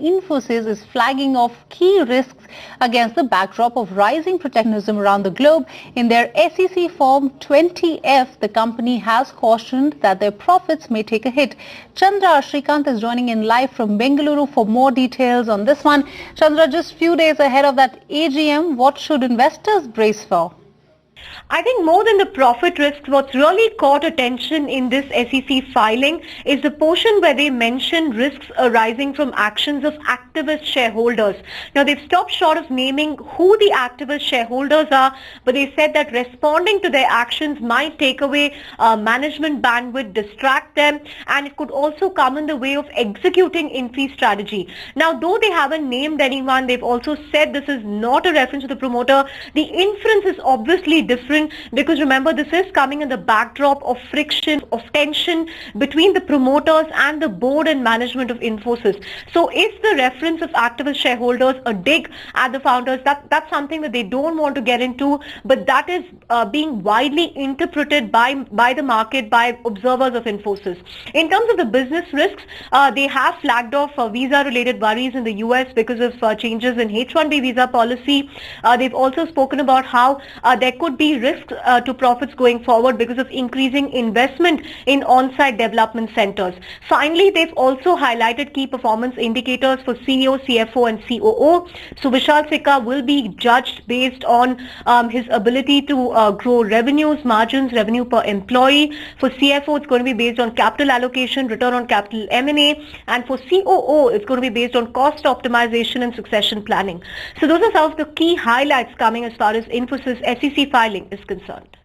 Infosys is flagging off key risks against the backdrop of rising protectionism around the globe. In their SEC Form 20F, the company has cautioned that their profits may take a hit. Chandra Shrikant is joining in live from Bengaluru for more details on this one. Chandra, just few days ahead of that AGM, what should investors brace for? I think more than the profit risks, what's really caught attention in this SEC filing is the portion where they mention risks arising from actions of activist shareholders. Now, they've stopped short of naming who the activist shareholders are, but they said that responding to their actions might take away management bandwidth, distract them, and it could also come in the way of executing Infy strategy. Now, though they haven't named anyone, they've also said this is not a reference to the promoter. The inference is obviously different because remember, this is coming in the backdrop of friction, of tension between the promoters and the board and management of Infosys. So if the reference of activist shareholders a dig at the founders, that's something that they don't want to get into, but that is being widely interpreted by the market, by observers of Infosys. In terms of the business risks, they have flagged off visa-related worries in the US because of changes in H-1B visa policy. They've also spoken about how there could be risks to profits going forward because of increasing investment in on-site development centers. Finally, they've also highlighted key performance indicators for CEO, CFO and COO. So Vishal Sikka will be judged based on his ability to grow revenues, margins, revenue per employee. For CFO, it's going to be based on capital allocation, return on capital M&A, and for COO, it's going to be based on cost optimization and succession planning. So those are some of the key highlights coming as far as Infosys SEC filing is concerned.